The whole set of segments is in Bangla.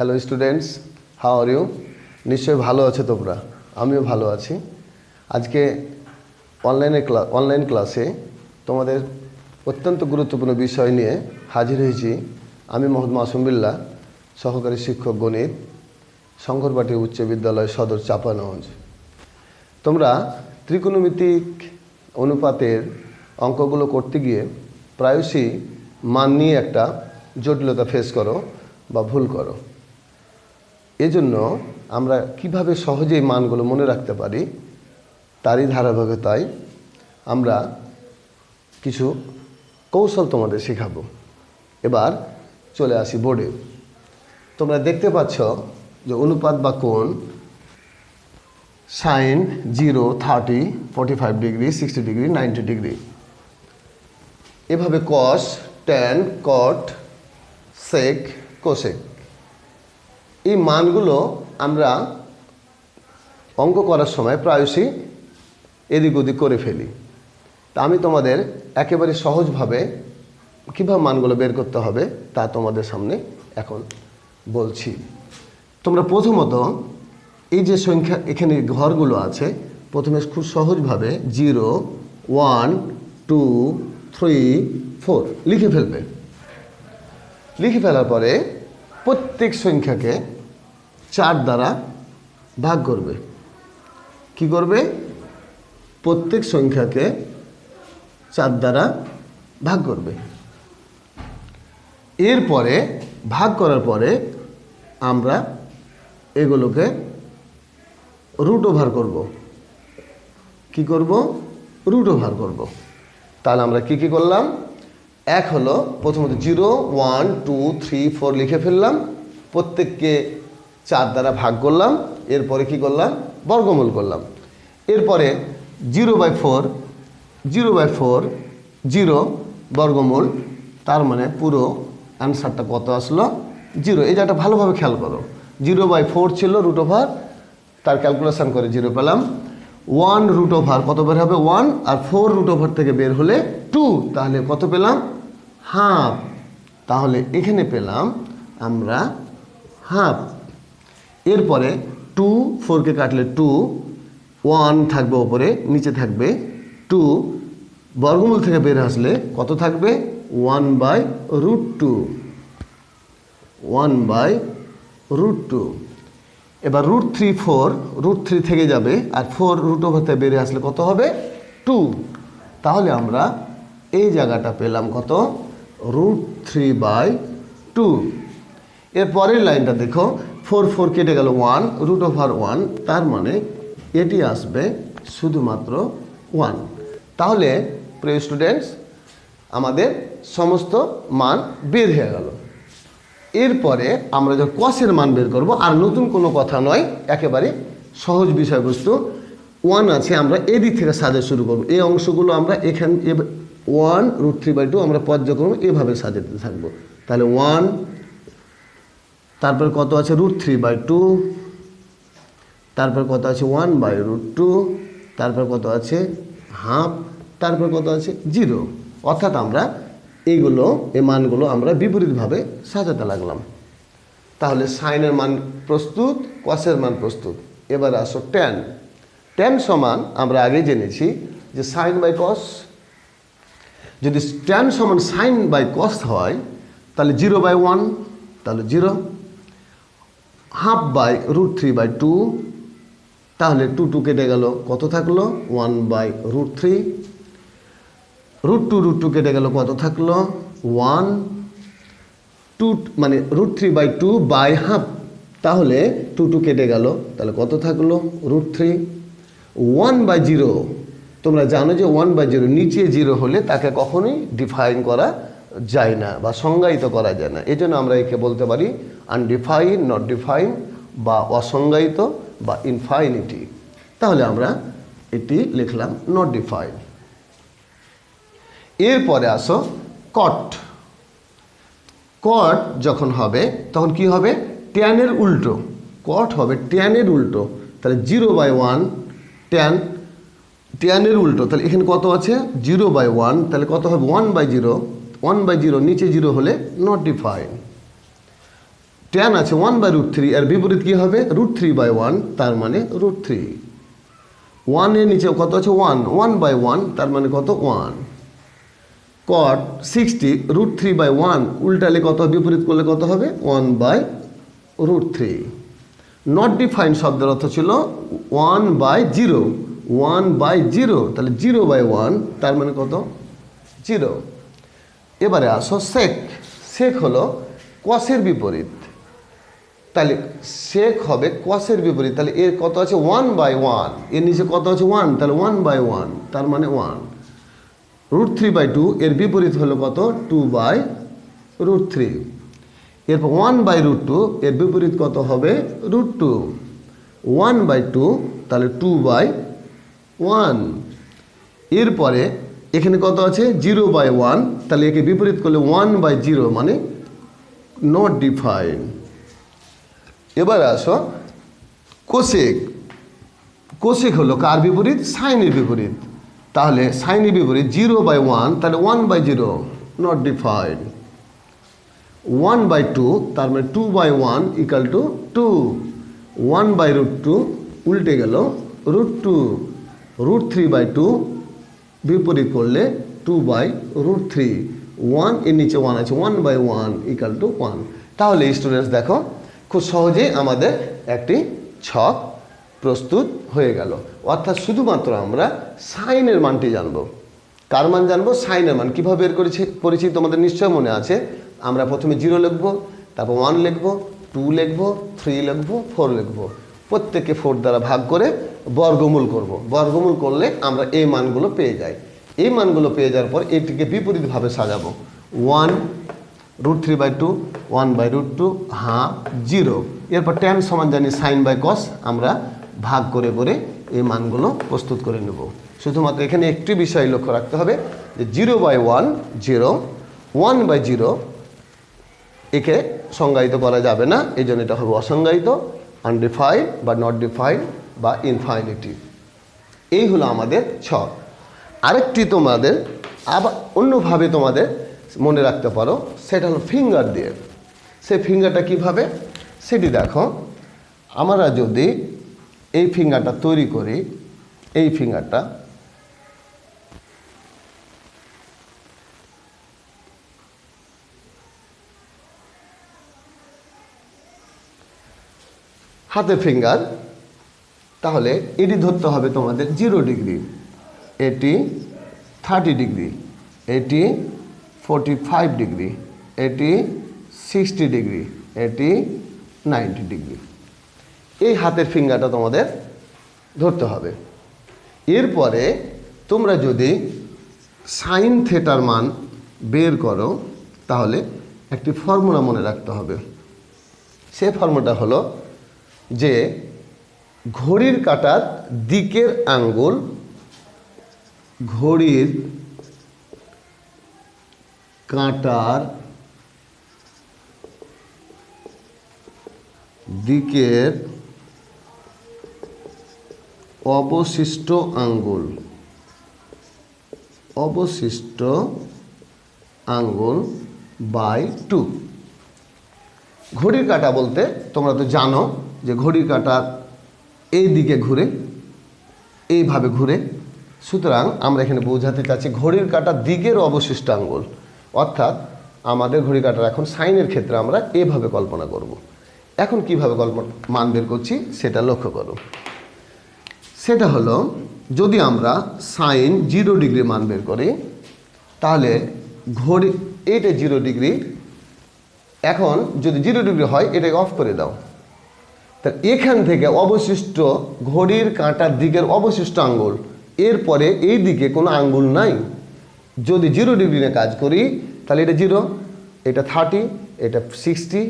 Hello students, how are you? নিশ্চয়ই ভালো আছো তোমরা, আমিও ভালো আছি। আজকে অনলাইন ক্লাসে তোমাদের অত্যন্ত গুরুত্বপূর্ণ বিষয় নিয়ে হাজির হয়েছি। আমি মোহাম্মদ মাসুম বিল্লাহ, সহকারী শিক্ষক গণিত, শঙ্করবাটি উচ্চ বিদ্যালয় সদর চাঁপাইনবাবগঞ্জ। তোমরা ত্রিকোণমিতিক অনুপাতের অঙ্কগুলো করতে গিয়ে প্রায়শই মান নিয়ে একটা জটিলতা ফেস করো বা ভুল করো। এজন্য আমরা কিভাবে সহজেই মানগুলো মনে রাখতে পারি তারই ধারাবাহিকতায় আমরা কিছু কৌশল তোমাদের শেখাবো। এবার চলে আসি বোর্ডে। তোমরা দেখতে পাচ্ছ যে অনুপাত বা কোণ সাইন 0, 30, 45 ডিগ্রি, 60 ডিগ্রি, 90 ডিগ্রি। এভাবে কস, ট্যান, কট, সেক, কোসেক, এই মানগুলো আমরা অঙ্ক করার সময় প্রায়শই এদিক ওদিক করে ফেলি। তা আমি তোমাদের একেবারে সহজভাবে কীভাবে মানগুলো বের করতে হবে তা তোমাদের সামনে এখন বলছি। তোমরা প্রথমত এই যে সংখ্যা এখানে ঘরগুলো আছে, প্রথমে খুব সহজভাবে 0, 1, 2, 3, 4 লিখে ফেলবে। লিখে ফেলার পরে প্রত্যেক সংখ্যাকে 4 দ্বারা ভাগ করবে। কি করবে? প্রত্যেক সংখ্যাকে 4 দ্বারা ভাগ করবে। এরপরে ভাগ করার পরে আমরা এগুলোকে রুট ওভার করব। কি করব? রুট ওভার করব। তাহলে আমরা কি করলাম? এক হলো প্রথমত 0, 1, 2, 3, 4 লিখে ফেললাম, প্রত্যেককে 4 দ্বারা ভাগ করলাম, এরপরে কি করলাম? বর্গমূল করলাম। এরপরে 0/4, 0 বর্গমূল, তার মানে পুরো অ্যান্সারটা কত আসলো? 0। এই জায়গাটা ভালোভাবে খেয়াল করো। 0/4 ছিল রুট ওভার, তার ক্যালকুলেশন করে 0 পেলাম। 1 রুট ওভার কত বের হবে? 1, আর 4 রুট ওভার থেকে বের হলে 2, তাহলে কত পেলাম? হাফ। তাহলে এখানে পেলাম আমরা হাফ। এরপরে 2, 4কে কাটলে 2, 1 থাকবে ওপরে, নিচে থাকবে 2, বর্গমূল থেকে বের আসলে কত থাকবে? 1/√2, 1/√2। এবার √3, 4, √3 থেকে যাবে, আর 4 রুট ওভার থেকে বেরিয়ে আসলে কত হবে? 2। তাহলে আমরা এই জায়গাটা পেলাম কত? √3/2। এর পরের লাইনটা দেখো, 4 কেটে গেল 1, √1, তার মানে এটি আসবে শুধুমাত্র 1। তাহলে প্রিয় স্টুডেন্টস, আমাদের সমস্ত মান বের হয়ে গেল। এরপরে আমরা যখন কসের মান বের করব, আর নতুন কোনো কথা নয়, একেবারে সহজ বিষয়বস্তু। 1 আছে, আমরা এদিক থেকে সাজাতে শুরু করব। এই অংশগুলো আমরা এখান 1 √3/2 আমরা পর্যায়ক্রমে এভাবে সাজাতে থাকবো। তাহলে 1, তারপর কত আছে? √3/2, তারপর কত আছে? 1/√2, তারপর কত আছে? হাফ, তারপর কত আছে? 0। অর্থাৎ আমরা এইগুলো, এই মানগুলো আমরা বিপরীতভাবে সাজাতে লাগলাম। তাহলে সাইনের মান প্রস্তুত, কসের মান প্রস্তুত। এবার আসো ট্যান। ট্যান সমান আমরা আগেই জেনেছি যে সাইন বাই কস। যদি ট্যান সমান সাইন বাই কস হয় তাহলে 0/1, তাহলে 0। হাফ বাই √3/2, তাহলে 2 কেটে গেল, কত থাকলো? 1/√3। √2 কেটে গেল, কত থাকলো? 1। 2 মানে √3/2 বাই হাফ, তাহলে 2 কেটে গেল, তাহলে কত থাকলো? √3। 1/0, তোমরা জানো যে 1/0 নিচে 0 হলে তাকে কখনোই ডিফাইন করা যায় না বা সংজ্ঞায়িত করা যায় না। এই জন্য আমরা একে বলতে পারি আনডিফাইন, নট ডিফাইন, বা অসংজ্ঞায়িত বা ইনফাইনিটি। তাহলে আমরা এটি লিখলাম নট ডিফাইন। এরপরে আসো কট। কট যখন হবে তখন কি হবে? ট্যানের উল্টো। কট হবে ট্যানের উল্টো। তাহলে 0/1 ট্যানের উল্টো, তাহলে এখানে কত আছে? 0/1, তাহলে কত হবে? 1/0। 1/0 নিচে 0 হলে নট ডিফাইন। tan আছে 1/√3, এর বিপরীত কি হবে √3/1, তার মানে √3। 1 এর নিচে কত আছে 1, 1/1 তার মানে কত 1। cot 60 √3/1 উল্টালে কত, বিপরীত করলে কত হবে 1/√3। নট ডিফাইন্ড শব্দের অর্থ ছিল 1/0, 1/0 তাহলে 0/1 তার মানে কত 0। এবারে আসো sec, sec হলো cos-এর বিপরীত, তাহলে sec হবে cos-এর বিপরীত, তাহলে এর কত আছে 1/1, এর নিচে কত আছে 1, তাহলে 1/1 তার মানে 1। √3/2 এর বিপরীত হলো কত 2/√3। এরপর 1/√2 এর বিপরীত কত হবে √2, 1/2 তাহলে 2/1। এরপরে এখানে কত আছে 0/1, তাহলে একে বিপরীত করলে 1/0 মানে নট ডিফাইন্ড। এবার আসো কোসেক, কোসেক হলো কার বিপরীত সাইনের বিপরীত, তাহলে সাইনের বিপরীত 0/1 তাহলে 1/0 নট ডিফাইন্ড। 1/2 তার মানে 2/1 ইকাল টু 2, 1/√2 উল্টে গেল √2, √3/2 বিপরীত করলে 2/√3, 1 এর নিচে 1 আছে 1/1 ইকাল টু 1। তাহলে স্টুডেন্টস দেখো খুব সহজেই আমাদের একটি ছক প্রস্তুত হয়ে গেল। অর্থাৎ শুধুমাত্র আমরা সাইনের মানটি জানবো। কার মান জানবো? সাইনের মান। কীভাবে বের করেছি তোমাদের নিশ্চয় মনে আছে। আমরা প্রথমে 0 লিখব, তারপর 1 লিখব, 2 লিখব, 3 লিখব, 4 লিখব। প্রত্যেককে 4 দ্বারা ভাগ করে বর্গমূল করব। বর্গমূল করলে আমরা এই মানগুলো পেয়ে যাই। এই মানগুলো পেয়ে যাওয়ার পর এটিকে বিপরীতভাবে সাজাবো। 1 √3/2, 1/√2, হ্যাঁ 0। এরপর tan সমান জানি sin/cos, আমরা ভাগ করে করে এই মানগুলো প্রস্তুত করে নেব। শুধুমাত্র এখানে একটি বিষয় লক্ষ্য রাখতে হবে যে 0/1 0, 1/0 একে সংজ্ঞায়িত করা যাবে না, এই জন্য এটা হবে অসংজ্ঞায়িত, আনডিফাইন্ড বা নট ডিফাইন্ড বা ইনফাইনিটি। এই হলো আমাদের ছক। আরেকটি তোমাদের আবার অন্যভাবে তোমাদের মনে রাখতে পারো, সেটা হলো ফিঙ্গার দিয়ে। সেই ফিঙ্গারটা কিভাবে সেটি দেখো। আমরা যদি এই ফিঙ্গারটা তৈরি করি, এই ফিঙ্গারটা হাতে ফিঙ্গার, তাহলে এটি ধরতে হবে তোমাদের 0 ডিগ্রি, এটি 30 ডিগ্রি, এটি 45 ডিগ্রি, এটি 60 ডিগ্রি, এটি 90 ডিগ্রি। এই হাতের ফিঙ্গারটা তোমাদের ধরতে হবে। এরপরে তোমরা যদি সাইন থেটার মান বের করো, তাহলে একটি ফর্মুলা মনে রাখতে হবে। সেই ফর্মুলাটা হলো যে ঘড়ির কাঁটার দিকের আঙ্গুল, ঘড়ির কাঁটার দিকের অবশিষ্ট আঙ্গুল, অবশিষ্ট আঙ্গুল বাই 2। ঘড়ির কাঁটা বলতে তোমরা তো জানো যে ঘড়ির কাঁটা এই দিকে ঘুরে, এইভাবে ঘুরে। সুতরাং আমরা এখানে বোঝাতে চাচ্ছি ঘড়ির কাঁটার দিকের অবশিষ্ট আঙ্গুল, অর্থাৎ আমাদের ঘড়ির কাঁটার এখন সাইনের ক্ষেত্রে আমরা এভাবে কল্পনা করব। এখন কিভাবে মান বের করছি সেটা লক্ষ্য করো। সেটা হলো যদি আমরা সাইন 0 ডিগ্রি মান বের করি, তাহলে ঘড়ি এইটা 0 ডিগ্রি, এখন যদি 0 ডিগ্রি হয় এটাকে অফ করে দাও। তা এখান থেকে অবশিষ্ট ঘড়ির কাঁটার দিকের অবশিষ্ট আঙ্গুল, এরপরে এই দিকে কোনো আঙ্গুল নাই। যদি 0 ডিগ্রি নিয়ে কাজ করি তাহলে এটা 0, এটা 30, এটা 60,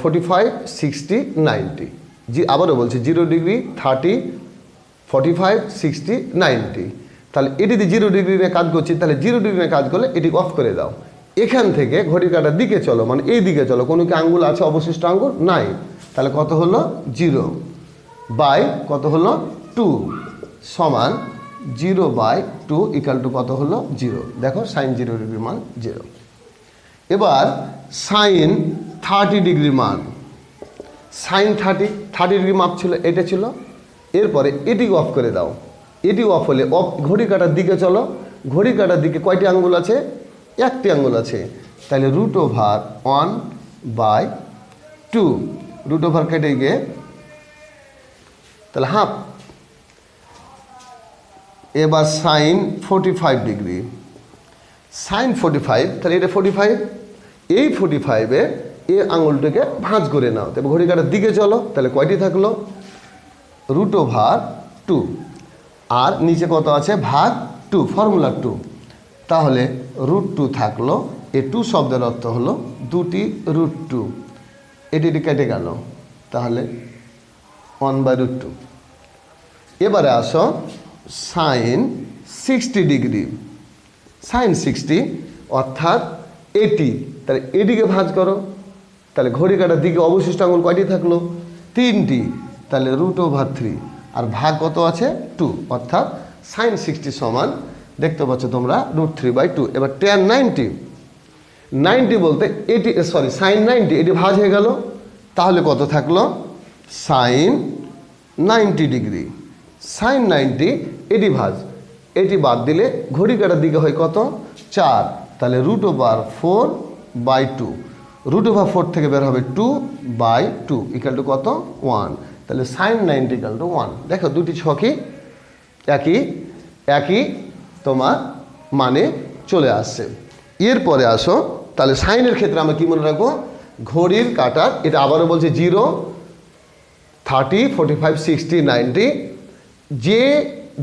45, 60, 90। আবারও বলছি 0 ডিগ্রি, 30, 45, 60, 90। তাহলে এটি যদি 0 ডিগ্রি নিয়ে কাজ করছি, তাহলে 0 ডিগ্রি নিয়ে কাজ করলে এটি অফ করে দাও। এখান থেকে ঘড়ির কাঁটার দিকে চলো, মানে এই দিকে চলো, কোনো কি আঙ্গুল আছে অবশিষ্ট আঙ্গুল নাই। তাহলে কত হলো 0 বাই কত হলো 2 সমান 0/2 ইকাল টু কত হলো 0। দেখো সাইন 0 ডিগ্রি মান 0। এবার সাইন 30 ডিগ্রি মান, সাইন 30 ডিগ্রি মাপ ছিল, এটা ছিল। এরপরে এটি অফ করে দাও, এটি অফ হলে অফ ঘড়ি কাটার দিকে চলো, ঘড়ি কাটার দিকে কয়টি আঙ্গুল আছে? একটি আঙ্গুল আছে, তাহলে √1/2, রুট ওভার কেটে গিয়ে তাহলে হাফ। এবার সাইন 45 ডিগ্রি, সাইন 45, তাহলে এটা 45, এই 45-এ এই আঙুলটাকে ভাঁজ করে নাও, তবে ঘড়ি কাটার দিকে চলো, তাহলে কয়টি থাকলো? √2, আর নিচে কত আছে? ভাগ 2, ফর্মুলা 2, তাহলে √2 থাকলো। এই 2 শব্দের অর্থ হলো দুটি √2, এটি কেটে গেল, তাহলে 1/√2। এবারে আসো সাইন 60 ডিগ্রি, সাইন 60 অর্থাৎ এটি, তাহলে এটিকে ভাঁজ করো, তাহলে ঘড়ি কাটার দিকে অবশিষ্ট আঙুল কয়টি থাকলো? 3টি, তাহলে √3, আর ভাগ কত আছে? 2, অর্থাৎ সাইন 60 সমান দেখতে পাচ্ছ তোমরা √3/2। এবার tan 90 বলতে এটি, সরি সাইন 90, এটি ভাঁজ হয়ে গেল, তাহলে কত থাকলো? সাইন 90 ডিগ্রি, সাইন 90, এটি ভাঁজ, এটি বাদ দিলে ঘড়ি কাটার দিকে হয় কত? 4, তাহলে √4/2, √4 থেকে বের হবে 2/2 ইকাল টু কত? 1, তাহলে সাইন 90 ইকাল টু 1। দেখো দুটি ছকই একই তোমার মানে চলে আসছে। এরপরে আসো, তাহলে সাইনের ক্ষেত্রে আমরা কি মনে রাখবো? ঘড়ির কাটার, এটা আবারও বলছে 0, 30, 45, 60, 90, যে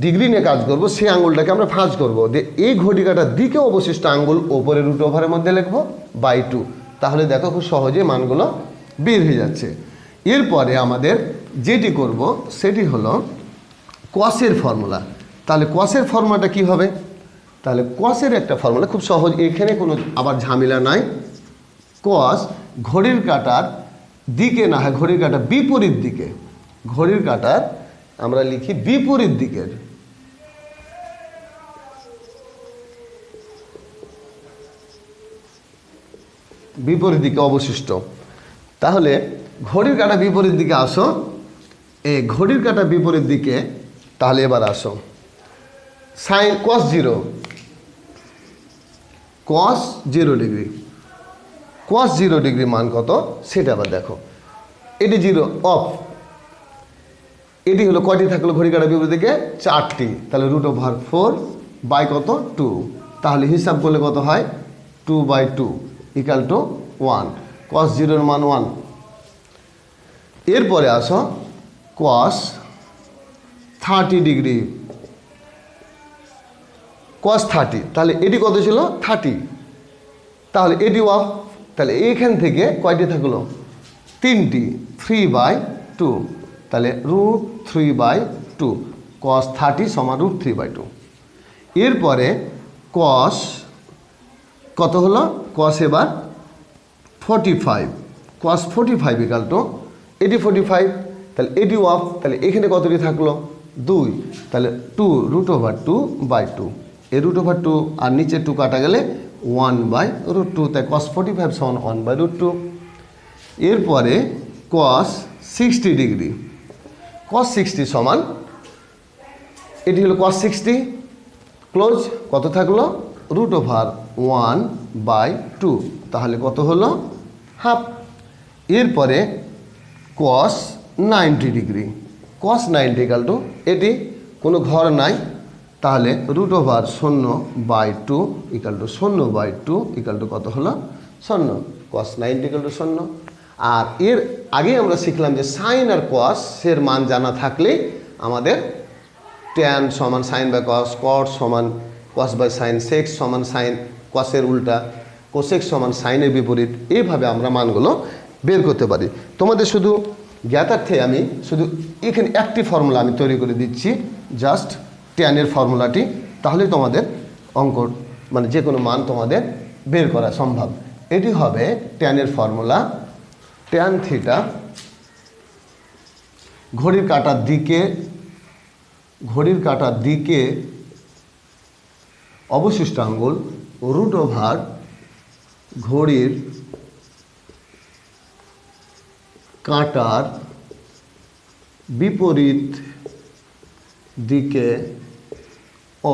ডিগ্রি নিয়ে কাজ করবো সেই আঙুলটাকে আমরা ভাঁজ করবো, যে এই ঘড়ি কাটার দিকে অবশিষ্ট আঙ্গুল ওপরে √ওভারের মধ্যে লিখবো /2, তাহলে দেখো খুব সহজে মানগুলো বের হয়ে যাচ্ছে। এরপরে আমাদের যেটি করব সেটি হলো কসের ফর্মুলা। তাহলে কসের ফর্মুলাটা কি হবে? তাহলে কসের একটা ফর্মুলা খুব সহজ, এখানে কোনো আবার ঝামেলা নাই। কস ঘড়ির কাটার দিকে না হয়, ঘড়ির কাটার বিপরীত দিকে, ঘড়ির কাটার আমরা লিখি বিপরীত দিকের, বিপরীত দিকে অবশিষ্ট। তাহলে ঘড়ির কাটা বিপরীত দিকে আসো, এই ঘড়ির কাটা বিপরীত দিকে, তাহলে এবার আসো sine cos 0 degree, cos 0 degree মান কত সেটা আবার দেখো। এটি 0 অফ, এটি হলো কয়টি থাকলো ঘড়ি কাটা বিপরীত দিকে? 4টি, তাহলে √4 বাই কত? 2, তাহলে হিসাব করলে কত হয়? 2/2 ইকাল টু 1, cos 0-এর মান 1। এরপরে আসো cos 30 ডিগ্রি, cos 30, তাহলে এটি কত ছিল? 30, তাহলে এটি অফ, তাহলে এইখান থেকে কয়টি থাকলো? 3টি, 3/2, তাহলে √3/2, cos 30 সমান √3/2। এরপরে cos কত হলো? cos এবার 45, cos 45 ইকাল টু এটি 45, তাহলে এটি অফ, তাহলে এখানে কতটি থাকলো? 2, তাহলে 2 √2/2, এই √2 আর নিচে 2 কাটা গেলে 1/√2, তাই cos 45 সমান 1/√2। এরপরে cos 60 ডিগ্রি, cos 60 সমান, এটি হলো cos 60 ক্লোজ, কত থাকলো? √1/2, তাহলে কত হলো? হাফ। এরপরে cos 90 degree, cos 90 equal to এটি কোনো ঘর নাই, তাহলে √0/2 ইকাল টু 0/2 ইকাল টু কত হলো? 0, cos 90 ইকাল টু 0। আর এর আগে আমরা শিখলাম যে সাইন আর কস এর মান জানা থাকলেই আমাদের ট্যান সমান সাইন বাই কস, কট সমান কস বাই সাইন, সেক্স সমান সাইন কসের উল্টা, কোসেক্স সমান সাইনের বিপরীত, এইভাবে আমরা মানগুলো বের করতে পারি। তোমাদের শুধু জ্ঞাতার্থে আমি শুধু এখানে একটি ফর্মুলা আমি তৈরি করে দিচ্ছি, জাস্ট ট্যানের ফর্মুলাটি, তাহলে তোমাদের অঙ্ক মানে যে কোনো মান তোমাদের বের করা সম্ভব। এটি হবে ট্যানের ফর্মুলা, ট্যান থিটা ঘড়ির কাঁটার দিকে অবশিষ্ট আঙ্গুল √ঘড়ির কাঁটার বিপরীত দিকে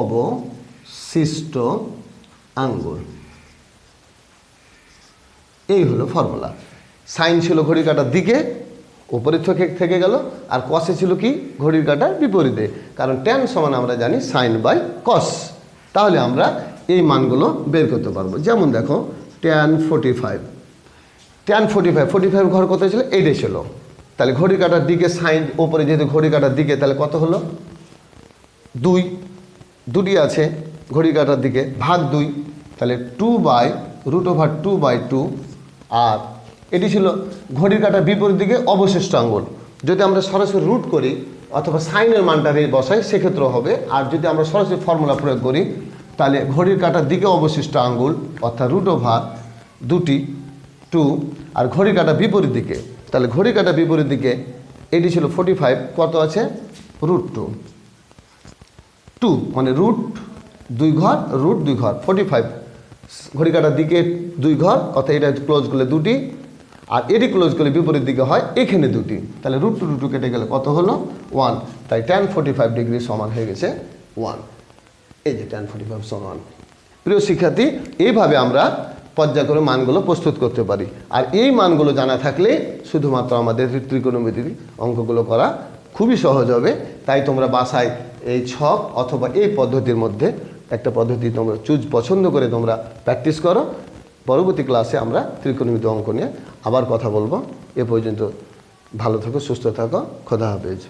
অবশিষ্ট আঙ্গুল। এই হলো ফর্মুলা। সাইন ছিল ঘড়ির কাঁটার দিকে, উপরে থেকে গেল, আর কসে ছিল কি ঘড়ির কাঁটার বিপরীতে, কারণ ট্যান সমান আমরা জানি সাইন বাই কস। তাহলে আমরা এই মানগুলো বের করতে পারবো। যেমন দেখো ট্যান 45, ট্যান 45 ঘর কত ছিল? 8 ছিল। তাহলে ঘড়ির কাঁটার দিকে সাইন ওপরে, যেহেতু ঘড়ির কাঁটার দিকে, তাহলে কত হলো? 2, দুটি আছে ঘড়ির কাঁটার দিকে, ভাগ 2, তাহলে 2/√2/2। আর এটি ছিল ঘড়ির কাঁটার বিপরীত দিকে অবশিষ্ট আঙ্গুল। যদি আমরা সরাসরি রুট করি অথবা সাইনের মানটা বসাই সেক্ষেত্রে হবে। আর যদি আমরা সরাসরি ফর্মুলা প্রয়োগ করি তাহলে ঘড়ির কাঁটার দিকে অবশিষ্ট আঙ্গুল অর্থাৎ √2, আর ঘড়ির কাঁটার বিপরীত দিকে, তাহলে ঘড়ির কাঁটার বিপরীত দিকে এটি ছিল 45, কত আছে? √2, মানে √2 ঘর, √2 ঘর 45। ঘড়ি কাঁটার দিকে 2 ঘর, অর্থাৎ এটা ক্লোজ করলে 2টি, আর এটি ক্লোজ করলে বিপরীত দিকে হয় এখানে 2টি, তাহলে √2 কেটে গেলে কত হলো? 1। তাই tan 45 ডিগ্রি সমান হয়ে গেছে 1। এই যে tan 45 সমান। প্রিয় শিক্ষার্থী, এইভাবে আমরা পর্যায়ক্রমে মানগুলো প্রস্তুত করতে পারি। আর এই মানগুলো জানা থাকলে শুধুমাত্র আমাদের ত্রিকোণমিতির অঙ্কগুলো করা খুবই সহজ হবে। তাই তোমরা বাসায় এই ছক অথবা এই পদ্ধতির মধ্যে একটা পদ্ধতি তোমরা পছন্দ করে তোমরা প্র্যাকটিস করো। পরবর্তী ক্লাসে আমরা ত্রিকোণমিতি অঙ্ক নিয়ে আবার কথা বলবো। এ পর্যন্ত ভালো থাকো, সুস্থ থাকো, খোদা হাফেজ।